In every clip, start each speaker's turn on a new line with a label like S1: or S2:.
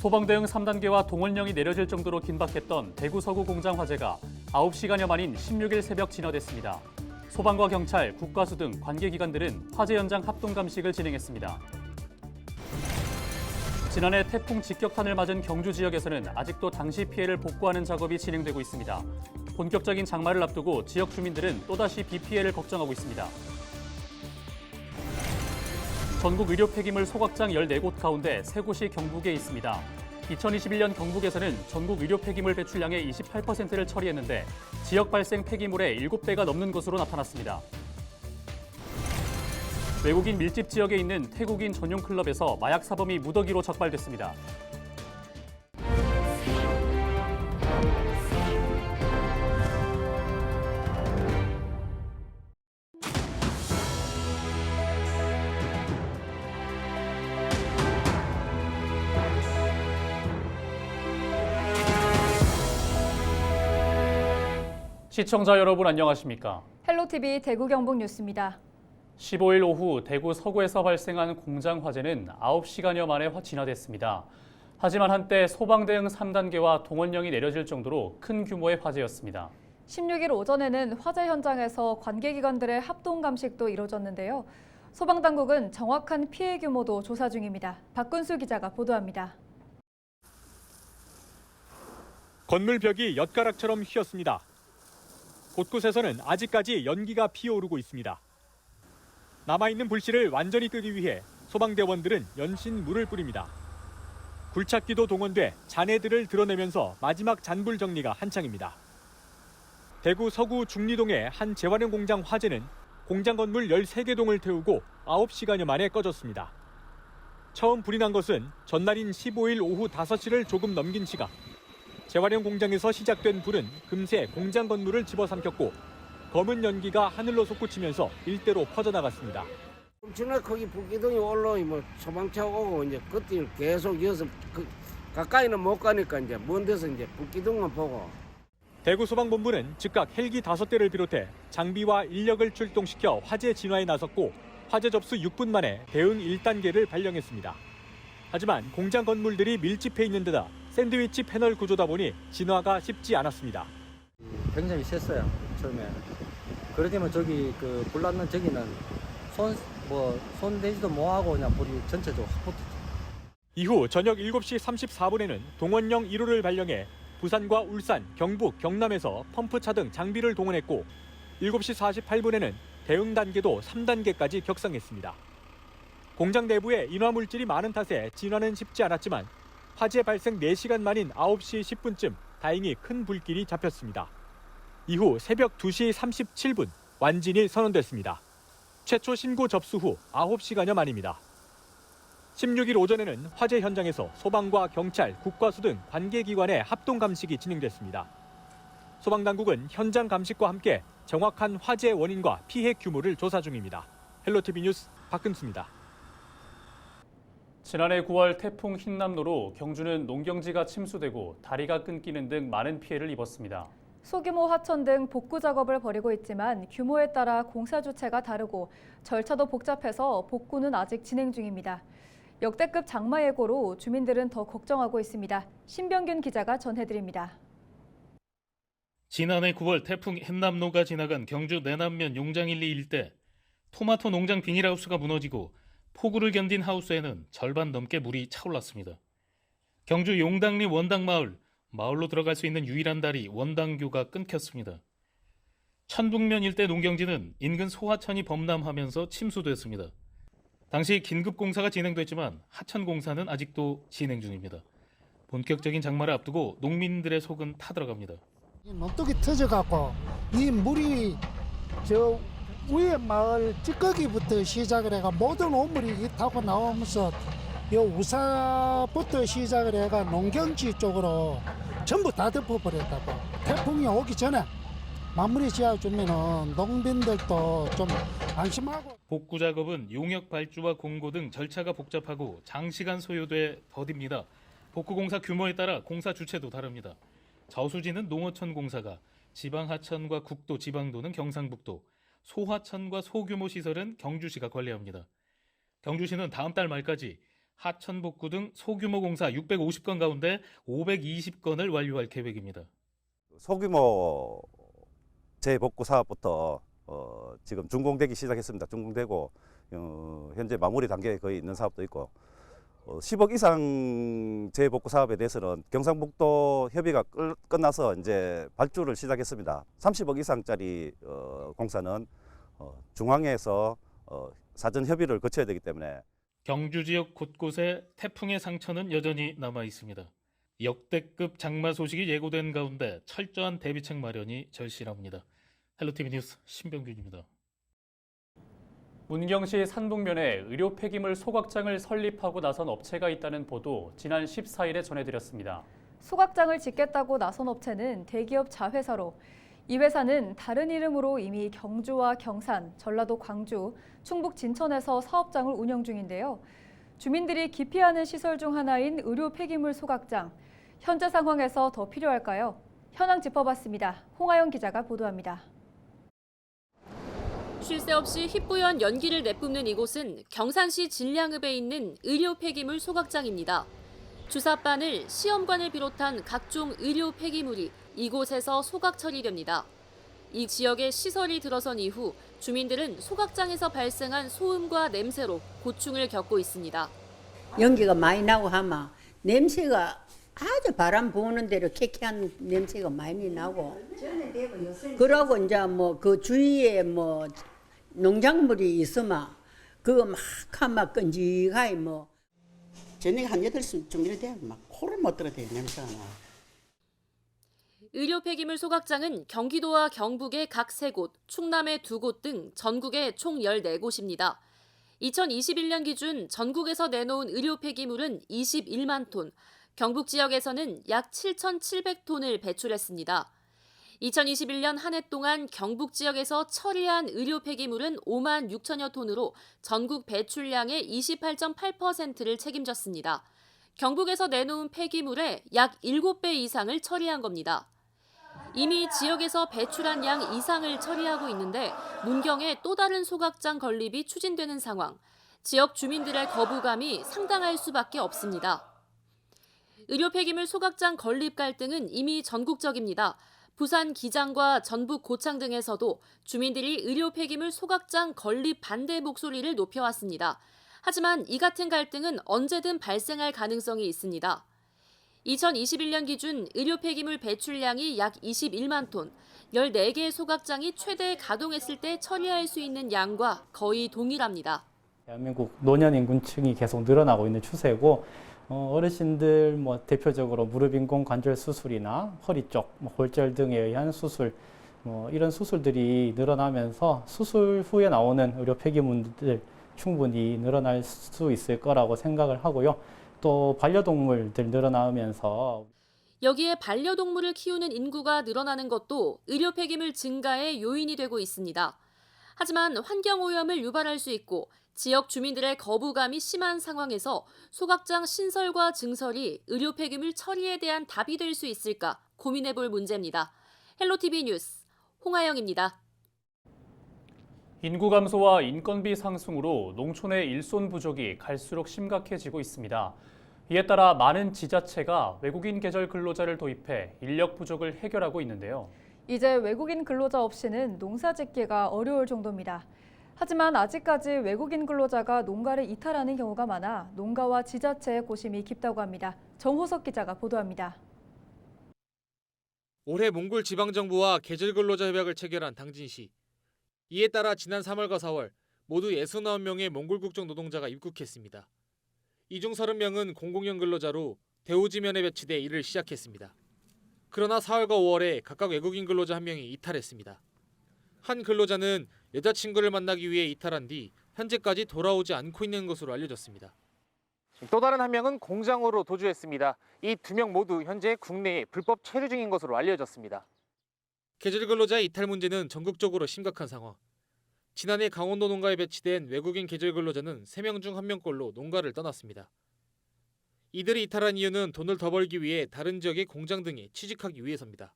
S1: 소방대응 3단계와 동원령이 내려질 정도로 긴박했던 대구 서구 공장 화재가 9시간여 만인 16일 새벽 진화됐습니다. 소방과 경찰, 국가수 등 관계기관들은 화재 현장 합동 감식을 진행했습니다. 지난해 태풍 직격탄을 맞은 경주 지역에서는 아직도 당시 피해를 복구하는 작업이 진행되고 있습니다. 본격적인 장마를 앞두고 지역 주민들은 또다시 비 피해를 걱정하고 있습니다. 전국 의료 폐기물 소각장 14곳 가운데 3곳이 경북에 있습니다. 2021년 경북에서는 전국 의료 폐기물 배출량의 28%를 처리했는데 지역 발생 폐기물의 7배가 넘는 것으로 나타났습니다. 외국인 밀집 지역에 있는 태국인 전용 클럽에서 마약 사범이 무더기로 적발됐습니다. 시청자 여러분 안녕하십니까?
S2: 헬로티비 대구 경북 뉴스입니다.
S1: 15일 오후 대구 서구에서 발생한 공장 화재는 9시간여 만에 진화됐습니다. 하지만 한때 소방대응 3단계와 동원령이 내려질 정도로 큰 규모의 화재였습니다.
S2: 16일 오전에는 화재 현장에서 관계기관들의 합동 감식도 이뤄졌는데요. 소방당국은 정확한 피해 규모도 조사 중입니다. 박근수 기자가 보도합니다.
S3: 건물 벽이 엿가락처럼 휘었습니다. 곳곳에서는 아직까지 연기가 피어오르고 있습니다. 남아있는 불씨를 완전히 끄기 위해 소방대원들은 연신 물을 뿌립니다. 굴착기도 동원돼 잔해들을 드러내면서 마지막 잔불 정리가 한창입니다. 대구 서구 중리동의 한 재활용 공장 화재는 공장 건물 13개 동을 태우고 9시간여 만에 꺼졌습니다. 처음 불이 난 것은 전날인 15일 오후 5시를 조금 넘긴 시각. 재활용 공장에서 시작된 불은 금세 공장 건물을 집어삼켰고 검은 연기가 하늘로 솟구치면서 일대로 퍼져나갔습니다.
S4: 엄청나게 거기 불기둥이 올라오면 소방차 오고 이제 그때 계속 이어서 가까이는 못 가니까 이제 먼 데서 이제 불기둥만 보고.
S3: 대구 소방본부는 즉각 헬기 5대를 비롯해 장비와 인력을 출동시켜 화재 진화에 나섰고 화재 접수 6분 만에 대응 1단계를 발령했습니다. 하지만 공장 건물들이 밀집해 있는 데다 샌드위치 패널 구조다 보니 진화가 쉽지 않았습니다.
S5: 굉장히 셌어요, 처음에. 그러더니 저기 불 났는 저기는 손 대지도 못하고 그냥 불이 전체적으로 확 붙었죠.
S3: 이후 저녁 7시 34분에는 동원령 1호를 발령해 부산과 울산, 경북, 경남에서 펌프차 등 장비를 동원했고 7시 48분에는 대응 단계도 3단계까지 격상했습니다. 공장 내부에 인화물질이 많은 탓에 진화는 쉽지 않았지만 화재 발생 4시간 만인 9시 10분쯤 다행히 큰 불길이 잡혔습니다. 이후 새벽 2시 37분 완진이 선언됐습니다. 최초 신고 접수 후 9시간여 만입니다. 16일 오전에는 화재 현장에서 소방과 경찰, 국과수 등 관계기관의 합동 감식이 진행됐습니다. 소방당국은 현장 감식과 함께 정확한 화재 원인과 피해 규모를 조사 중입니다. 헬로티비 뉴스 박근수입니다.
S1: 지난해 9월 태풍 흰남노로 경주는 농경지가 침수되고 다리가 끊기는 등 많은 피해를 입었습니다.
S2: 소규모 하천 등 복구 작업을 벌이고 있지만 규모에 따라 공사 주체가 다르고 절차도 복잡해서 복구는 아직 진행 중입니다. 역대급 장마 예고로 주민들은 더 걱정하고 있습니다. 신병균 기자가 전해드립니다.
S6: 지난해 9월 태풍 햇남노가 지나간 경주 내남면 용장일리 일대 토마토 농장 비닐하우스가 무너지고 폭우를 견딘 하우스에는 절반 넘게 물이 차올랐습니다. 경주 용당리 마을로 들어갈 수 있는 유일한 다리 원당교가 끊겼습니다. 천북면 일대 농경지는 인근 소하천이 범람하면서 침수됐습니다. 당시 긴급 공사가 진행됐지만 하천 공사는 아직도 진행 중입니다. 본격적인 장마를 앞두고 농민들의 속은 타들어갑니다.
S7: 논둑이 터져갖고 이 물이 저 위에 마을 찌꺼기부터 시작을 해가 모든 오물이 타고 나오면서 이 우사부터 시작을 해가 농경지 쪽으로 전부 다 덮어버렸다고. 태풍이 오기 전에 마무리 지어주면은 농민들도 좀 안심하고.
S6: 복구 작업은 용역 발주와 공고 등 절차가 복잡하고 장시간 소요돼 더딥니다. 복구 공사 규모에 따라 공사 주체도 다릅니다. 저수지는 농어촌 공사가, 지방하천과 국도, 지방도는 경상북도, 소하천과 소규모 시설은 경주시가 관리합니다. 경주시는 다음 달 말까지 하천 복구 등 소규모 공사 650건 가운데 520건을 완료할 계획입니다.
S8: 소규모 재복구 사업부터 지금 준공되기 시작했습니다. 준공되고 현재 마무리 단계에 거의 있는 사업도 있고 10억 이상 재복구 사업에 대해서는 경상북도 협의가 끝나서 이제 발주를 시작했습니다. 30억 이상짜리 공사는 중앙에서 사전 협의를 거쳐야 되기 때문에
S6: 경주 지역 곳곳에 태풍의 상처는 여전히 남아 있습니다. 역대급 장마 소식이 예고된 가운데 철저한 대비책 마련이 절실합니다. 헬로티비 뉴스 신병균입니다.
S1: 문경시 산북면에 의료 폐기물 소각장을 설립하고 나선 업체가 있다는 보도 지난 14일에 전해드렸습니다.
S2: 소각장을 짓겠다고 나선 업체는 대기업 자회사로 이 회사는 다른 이름으로 이미 경주와 경산, 전라도 광주, 충북 진천에서 사업장을 운영 중인데요. 주민들이 기피하는 시설 중 하나인 의료 폐기물 소각장. 현재 상황에서 더 필요할까요? 현황 짚어봤습니다. 홍하영 기자가 보도합니다.
S9: 쉴 새 없이 휘뿌연 연기를 내뿜는 이곳은 경산시 진량읍에 있는 의료 폐기물 소각장입니다. 주사바늘, 시험관을 비롯한 각종 의료 폐기물이 이곳에서 소각 처리됩니다. 이 지역에 시설이 들어선 이후 주민들은 소각장에서 발생한 소음과 냄새로 고충을 겪고 있습니다.
S10: 연기가 많이 나고 하면 냄새가 아주 바람 부는 대로 쾌쾌한 냄새가 많이 나고 그러고 이제 뭐 그 주위에 뭐 농작물이 있으면 그거 막 하면 끈질하게 뭐
S11: 저녁에 한 8시쯤 이래 되면 막 코를 못 들어대요. 냄새가 나.
S9: 의료 폐기물 소각장은 경기도와 경북의 각 3곳, 충남의 2곳 등 전국에 총 14곳입니다. 2021년 기준 전국에서 내놓은 의료 폐기물은 21만 톤, 경북 지역에서는 약 7,700톤을 배출했습니다. 2021년 한 해 동안 경북 지역에서 처리한 의료 폐기물은 5만 6천여 톤으로 전국 배출량의 28.8%를 책임졌습니다. 경북에서 내놓은 폐기물의 약 7배 이상을 처리한 겁니다. 이미 지역에서 배출한 양 이상을 처리하고 있는데 문경에 또 다른 소각장 건립이 추진되는 상황. 지역 주민들의 거부감이 상당할 수밖에 없습니다. 의료 폐기물 소각장 건립 갈등은 이미 전국적입니다. 부산 기장과 전북 고창 등에서도 주민들이 의료 폐기물 소각장 건립 반대 목소리를 높여왔습니다. 하지만 이 같은 갈등은 언제든 발생할 가능성이 있습니다. 2021년 기준 의료 폐기물 배출량이 약 21만 톤, 14개의 소각장이 최대 가동했을 때 처리할 수 있는 양과 거의 동일합니다.
S5: 대한민국 노년 인구층이 계속 늘어나고 있는 추세고 어르신들 대표적으로 무릎 인공 관절 수술이나 허리 쪽 골절 등에 의한 수술 이런 수술들이 늘어나면서 수술 후에 나오는 의료 폐기물들 충분히 늘어날 수 있을 거라고 생각을 하고요. 또 반려동물들 늘어나면서
S9: 여기에 반려동물을 키우는 인구가 늘어나는 것도 의료 폐기물 증가의 요인이 되고 있습니다. 하지만 환경오염을 유발할 수 있고 지역 주민들의 거부감이 심한 상황에서 소각장 신설과 증설이 의료 폐기물 처리에 대한 답이 될 수 있을까 고민해볼 문제입니다. 헬로티비 뉴스 홍하영입니다.
S1: 인구 감소와 인건비 상승으로 농촌의 일손 부족이 갈수록 심각해지고 있습니다. 이에 따라 많은 지자체가 외국인 계절 근로자를 도입해 인력 부족을 해결하고 있는데요.
S2: 이제 외국인 근로자 없이는 농사 짓기가 어려울 정도입니다. 하지만 아직까지 외국인 근로자가 농가를 이탈하는 경우가 많아 농가와 지자체의 고심이 깊다고 합니다. 정호석 기자가 보도합니다.
S12: 올해 몽골 지방정부와 계절근로자 협약을 체결한 당진시. 이에 따라 지난 3월과 4월 모두 69명의 몽골 국적 노동자가 입국했습니다. 이 중 30명은 공공연 근로자로 대우지면에 배치돼 일을 시작했습니다. 그러나 4월과 5월에 각각 외국인 근로자 1명이 이탈했습니다. 한 근로자는 여자친구를 만나기 위해 이탈한 뒤 현재까지 돌아오지 않고 있는 것으로 알려졌습니다. 또 다른 1명은 공장으로 도주했습니다. 이 2명 모두 현재 국내에 불법 체류 중인 것으로 알려졌습니다. 계절근로자의 이탈 문제는 전국적으로 심각한 상황. 지난해 강원도 농가에 배치된 외국인 계절근로자는 3명 중 1명꼴로 농가를 떠났습니다. 이들이 이탈한 이유는 돈을 더 벌기 위해 다른 지역의 공장 등에 취직하기 위해서입니다.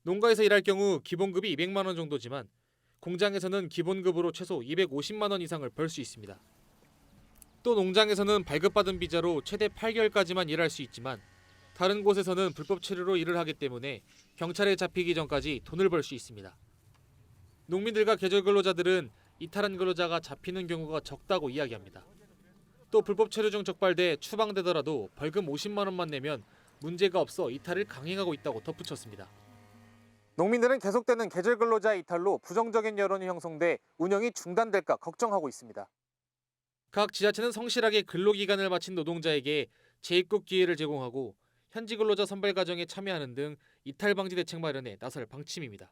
S12: 농가에서 일할 경우 기본급이 200만 원 정도지만 공장에서는 기본급으로 최소 250만 원 이상을 벌 수 있습니다. 또 농장에서는 발급받은 비자로 최대 8개월까지만 일할 수 있지만 다른 곳에서는 불법 체류로 일을 하기 때문에 경찰에 잡히기 전까지 돈을 벌 수 있습니다. 농민들과 계절 근로자들은 이탈한 근로자가 잡히는 경우가 적다고 이야기합니다. 또 불법 체류 중 적발돼 추방되더라도 벌금 50만 원만 내면 문제가 없어 이탈을 강행하고 있다고 덧붙였습니다. 농민들은 계속되는 계절 근로자 이탈로 부정적인 여론이 형성돼 운영이 중단될까 걱정하고 있습니다. 각 지자체는 성실하게 근로기간을 마친 노동자에게 재입국 기회를 제공하고 현지 근로자 선발 과정에 참여하는 등 이탈 방지 대책 마련에 나설 방침입니다.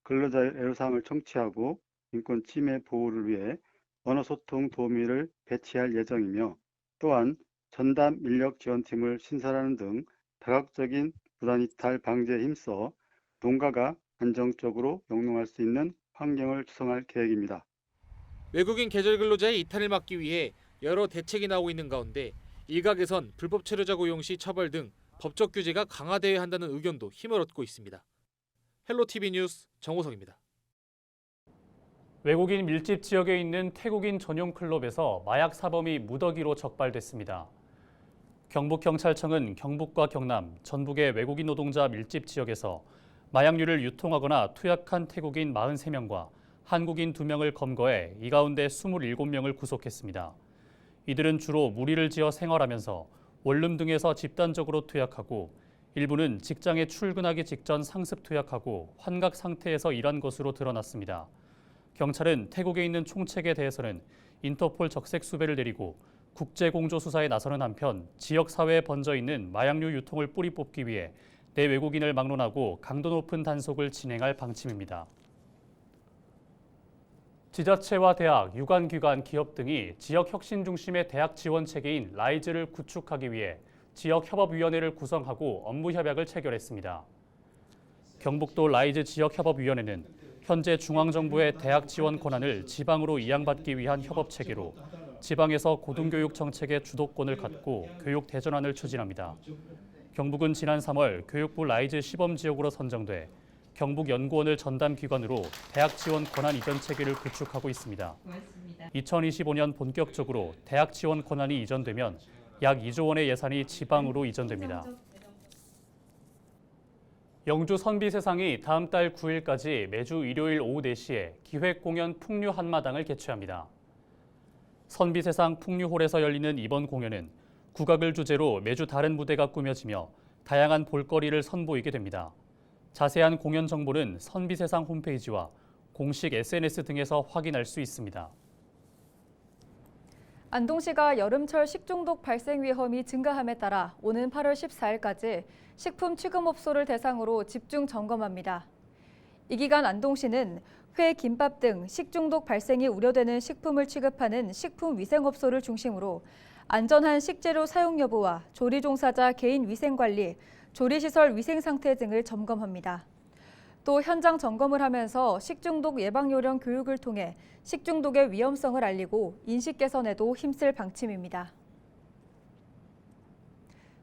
S13: 근로자의 애로사항을 청취하고 인권 침해 보호를 위해 언어소통 도우미를 배치할 예정이며 또한 전담 인력 지원팀을 신설하는 등 다각적인 무단이탈 방지에 힘써 농가가 안정적으로 영농할 수 있는 환경을 조성할 계획입니다.
S12: 외국인 계절 근로자의 이탈을 막기 위해 여러 대책이 나오고 있는 가운데 일각에선 불법 체류자 고용 시 처벌 등 법적 규제가 강화되어야 한다는 의견도 힘을 얻고 있습니다. 헬로티비 뉴스 정호석입니다.
S1: 외국인 밀집 지역에 있는 태국인 전용 클럽에서 마약 사범이 무더기로 적발됐습니다. 경북경찰청은 경북과 경남, 전북의 외국인 노동자 밀집 지역에서 마약류를 유통하거나 투약한 태국인 43명과 한국인 2명을 검거해 이 가운데 27명을 구속했습니다. 이들은 주로 무리를 지어 생활하면서 원룸 등에서 집단적으로 투약하고 일부는 직장에 출근하기 직전 상습 투약하고 환각 상태에서 일한 것으로 드러났습니다. 경찰은 태국에 있는 총책에 대해서는 인터폴 적색 수배를 내리고 국제공조 수사에 나서는 한편 지역 사회에 번져 있는 마약류 유통을 뿌리 뽑기 위해 내외국인을 막론하고 강도 높은 단속을 진행할 방침입니다. 지자체와 대학, 유관기관, 기업 등이 지역 혁신 중심의 대학 지원 체계인 라이즈를 구축하기 위해 지역협업위원회를 구성하고 업무 협약을 체결했습니다. 경북도 라이즈 지역협업위원회는 현재 중앙정부의 대학 지원 권한을 지방으로 이양받기 위한 협업 체계로 지방에서 고등교육 정책의 주도권을 갖고 교육 대전환을 추진합니다. 경북은 지난 3월 교육부 라이즈 시범지역으로 선정돼 경북연구원을 전담기관으로 대학 지원 권한 이전 체계를 구축하고 있습니다. 2025년 본격적으로 대학 지원 권한이 이전되면 약 2조 원의 예산이 지방으로 이전됩니다. 영주 선비세상이 다음 달 9일까지 매주 일요일 오후 4시에 기획공연 풍류 한마당을 개최합니다. 선비세상 풍류홀에서 열리는 이번 공연은 국악을 주제로 매주 다른 무대가 꾸며지며 다양한 볼거리를 선보이게 됩니다. 자세한 공연 정보는 선비세상 홈페이지와 공식 SNS 등에서 확인할 수 있습니다.
S2: 안동시가 여름철 식중독 발생 위험이 증가함에 따라 오는 8월 14일까지 식품 취급업소를 대상으로 집중 점검합니다. 이 기간 안동시는 회, 김밥 등 식중독 발생이 우려되는 식품을 취급하는 식품위생업소를 중심으로 안전한 식재료 사용 여부와 조리 종사자 개인 위생 관리, 조리시설 위생 상태 등을 점검합니다. 또 현장 점검을 하면서 식중독 예방 요령 교육을 통해 식중독의 위험성을 알리고 인식 개선에도 힘쓸 방침입니다.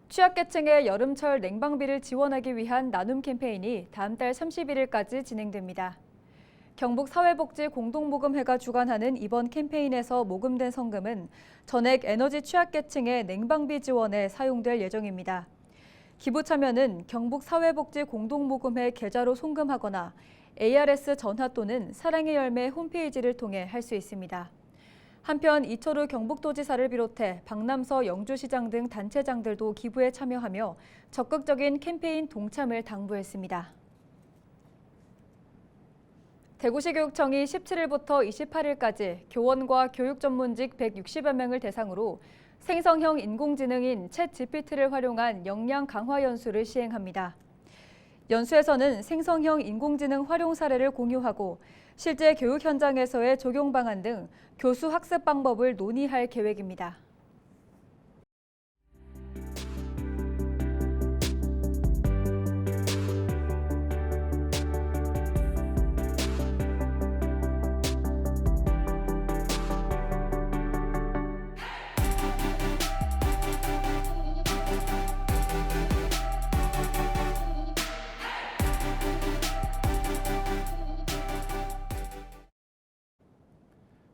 S2: 취약계층의 여름철 냉방비를 지원하기 위한 나눔 캠페인이 다음 달 31일까지 진행됩니다. 경북사회복지공동모금회가 주관하는 이번 캠페인에서 모금된 성금은 전액 에너지 취약계층의 냉방비 지원에 사용될 예정입니다. 기부 참여는 경북사회복지공동모금회 계좌로 송금하거나 ARS 전화 또는 사랑의 열매 홈페이지를 통해 할 수 있습니다. 한편 이철우 경북도지사를 비롯해 박남서 영주시장 등 단체장들도 기부에 참여하며 적극적인 캠페인 동참을 당부했습니다. 대구시 교육청이 17일부터 28일까지 교원과 교육 전문직 160여 명을 대상으로 생성형 인공지능인 챗GPT를 활용한 역량 강화 연수를 시행합니다. 연수에서는 생성형 인공지능 활용 사례를 공유하고 실제 교육 현장에서의 적용 방안 등 교수 학습 방법을 논의할 계획입니다.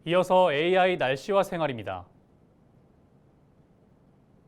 S1: 이어서 AI 날씨와 생활입니다.